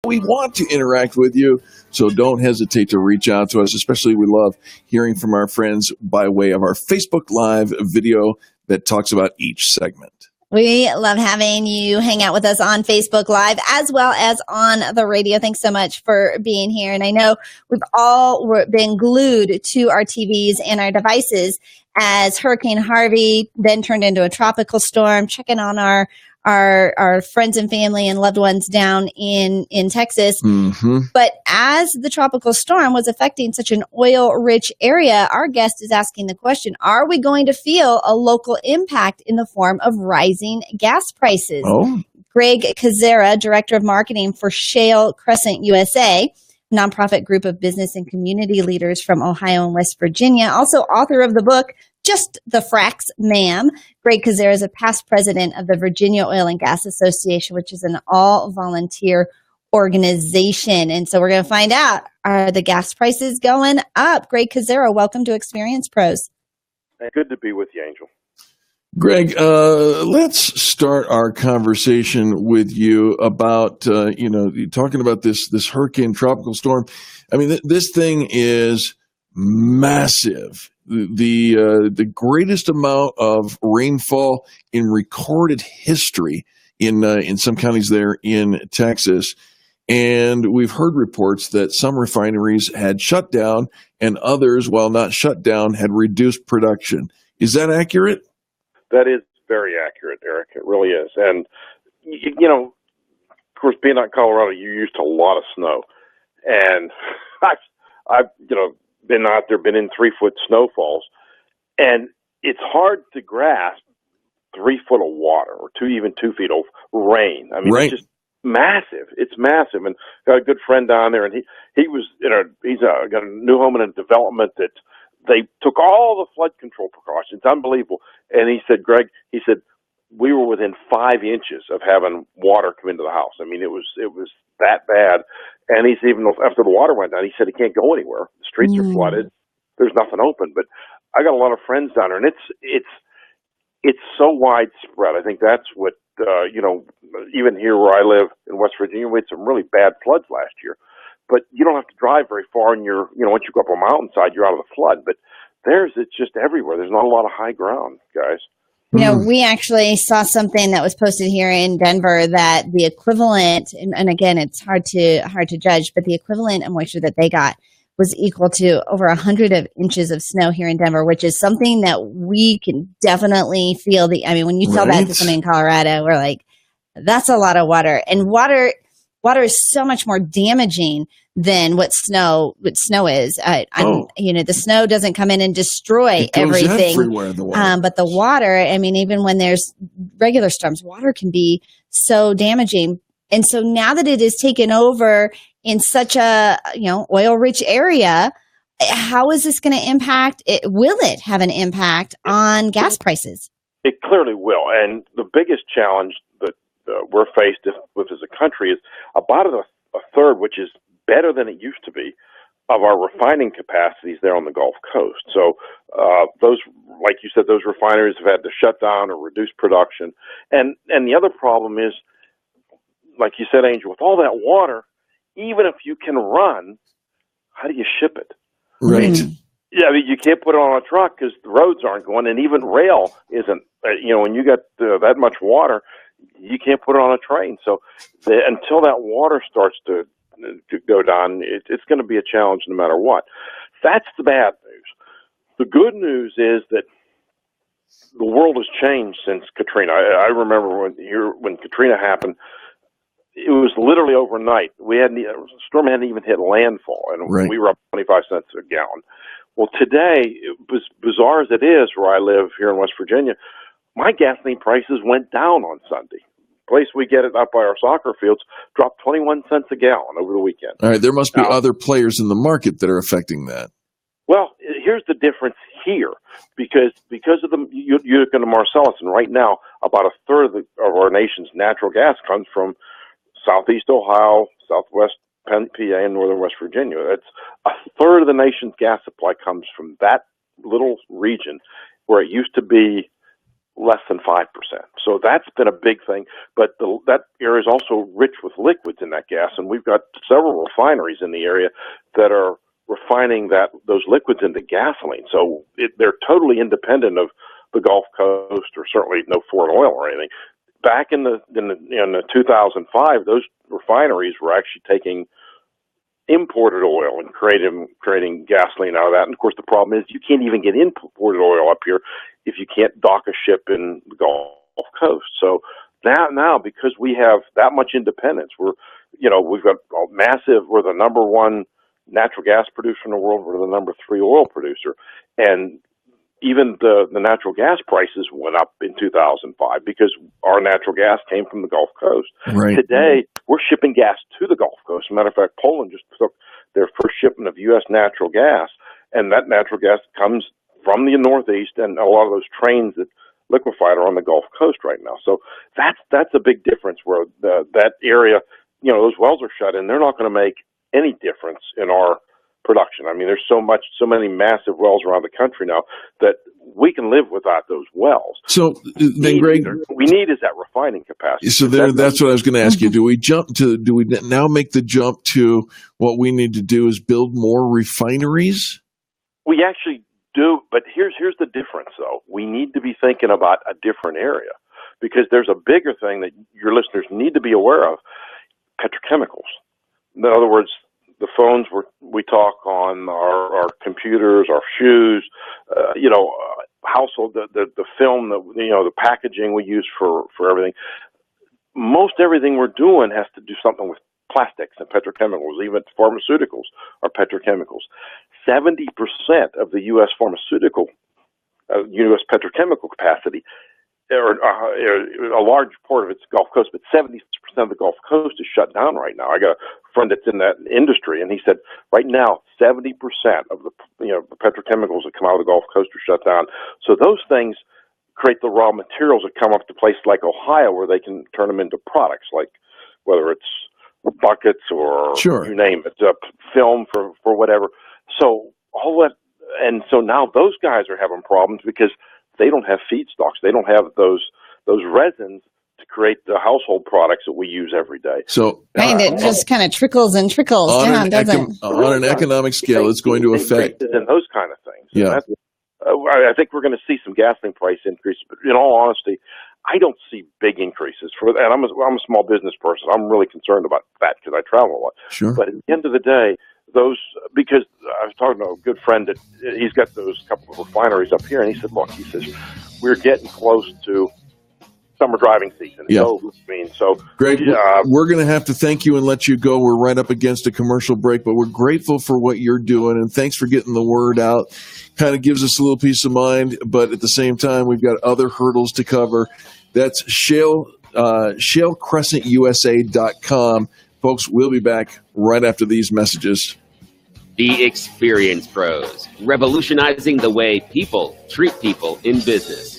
We want to interact with you, so don't hesitate to reach out to us. Especially, we love hearing from our friends by way of our Facebook Live video that talks about each segment. We love having you hang out with us on Facebook Live as well as on the radio. Thanks so much for being here. And I know we've all been glued to our TVs and our devices as Hurricane Harvey then turned into a tropical storm, checking on our friends and family and loved ones down in Texas. Mm-hmm. But as the tropical storm was affecting such an oil-rich area, our guest is asking the question, are we going to feel a local impact in the form of rising gas prices? Oh. Greg Kozera, Director of Marketing for Shale Crescent USA, nonprofit group of business and community leaders from Ohio and West Virginia, also author of the book, Just the Fracks, Ma'am. Greg Kozera is a past president of the Virginia Oil and Gas Association, which is an all-volunteer organization. And so we're going to find out, are the gas prices going up? Greg Kozera, welcome to Experience Pros. Good to be with you, Angel. Greg, let's start our conversation with you about, talking about this hurricane tropical storm. I mean, this thing is massive. The greatest amount of rainfall in recorded history in some counties there in Texas. And we've heard reports that some refineries had shut down and others, while not shut down, had reduced production. Is that accurate? That is very accurate, Eric. It really is. And, of course, being out in Colorado, you're used to a lot of snow. And I've been out there, been in 3-foot snowfalls, and it's hard to grasp 3 foot of water or even 2 feet of rain. I mean, right. It's just massive. It's massive. And got a good friend down there, and he's got a new home in a development that they took all the flood control precautions. Unbelievable. And he said, Greg, we were within 5 inches of having water come into the house. I mean, it was that bad. And he's even after the water went down, he said he can't go anywhere. The streets are flooded. There's nothing open. But I got a lot of friends down there, and it's so widespread. I think that's what even here where I live in West Virginia, we had some really bad floods last year. But you don't have to drive very far, and once you go up a mountainside, you're out of the flood. But it's just everywhere. There's not a lot of high ground, guys. We actually saw something that was posted here in Denver that the equivalent, and again, it's hard to judge, but the equivalent of moisture that they got was equal to over 100 inches of snow here in Denver, which is something that we can definitely feel. When you tell that to somebody in Colorado, we're like, that's a lot of water. And water is so much more damaging than what snow is. The snow doesn't come in and destroy everything. Everywhere, the water. But the water, even when there's regular storms, water can be so damaging. And so now that it is taken over in such a oil-rich area, how is this going to impact? Will it have an impact on gas prices? It clearly will. And the biggest challenge that we're faced with as a country is about a third, which is better than it used to be, of our refining capacities there on the Gulf Coast. So those, like you said, those refineries have had to shut down or reduce production. And the other problem is, like you said, Angel, with all that water, even if you can run, how do you ship it? Right. Yeah, you can't put it on a truck because the roads aren't going, and even rail isn't. When you got that much water, you can't put it on a train. So until that water starts to go down, it's going to be a challenge no matter what. That's the bad news. The good news is that the world has changed since Katrina. I remember when Katrina happened, it was literally overnight. The storm hadn't even hit landfall, and we were up 25 cents a gallon. Well, today, as bizarre as it is where I live here in West Virginia, my gasoline prices went down on Sunday. Place we get it up by our soccer fields dropped 21 cents a gallon over the weekend. All right, there must be other players in the market that are affecting that. Well, here's the difference here, because of the Utica and the Marcellus, and right now about a third of our nation's natural gas comes from southeast Ohio, southwest PA, and northern West Virginia. That's a third of the nation's gas supply comes from that little region where it used to be less than 5%. So that's been a big thing. But that area is also rich with liquids in that gas, and we've got several refineries in the area that are refining those liquids into gasoline. So they're totally independent of the Gulf Coast, or certainly no foreign oil or anything. Back in the 2005, those refineries were actually taking imported oil and creating gasoline out of that. And of course, the problem is you can't even get imported oil up here if you can't dock a ship in the Gulf Coast. So now because we have that much independence, we've got a massive. We're the number one natural gas producer in the world. We're the number 3 oil producer, and even the natural gas prices went up in 2005 because our natural gas came from the Gulf Coast. Right. Today, we're shipping gas to the Gulf Coast. As a matter of fact, Poland just took their first shipment of U.S. natural gas, and that natural gas comes from the Northeast, and a lot of those trains that liquefied are on the Gulf Coast right now. So that's a big difference where that area, those wells are shut in. They're not going to make any difference in our production. I mean, there's so many massive wells around the country now that we can live without those wells. So then, Greg, we need is that refining capacity. So that's what I was going to ask you. Do we now make the jump to what we need to do is build more refineries? We actually do, but here's the difference, though. We need to be thinking about a different area because there's a bigger thing that your listeners need to be aware of: petrochemicals. In other words, the phones we talk on, our computers, our shoes, household, the film, the packaging we use for everything. Most everything we're doing has to do something with plastics and petrochemicals. Even pharmaceuticals are petrochemicals. 70% of the U.S. U.S. petrochemical capacity, or a large part of it's Gulf Coast, but 70% of the Gulf Coast is shut down right now. I got a friend that's in that industry, and he said right now 70% of the petrochemicals that come out of the Gulf Coast are shut down. So those things create the raw materials that come up to places like Ohio, where they can turn them into products, like whether it's buckets or you name it, film for whatever. So all that, and so now those guys are having problems because they don't have feedstocks. They don't have those resins to create the household products that we use every day. So it just kind of trickles down, doesn't it? On an economic scale, it's going to affect and those kind of things. Yeah. I think we're going to see some gasoline price increases, but in all honesty, I don't see big increases for that. I'm a small business person. I'm really concerned about that because I travel a lot. Sure. But at the end of the day, because I was talking to a good friend that he's got those couple of refineries up here, and he said, look, we're getting close to summer driving season. Yeah. So Greg, we're going to have to thank you and let you go. We're right up against a commercial break, but we're grateful for what you're doing, and thanks for getting the word out. Kind of gives us a little peace of mind, but at the same time, we've got other hurdles to cover. That's ShaleCrescentUSA.com. Folks, we'll be back right after these messages. The Experience Pros, revolutionizing the way people treat people in business.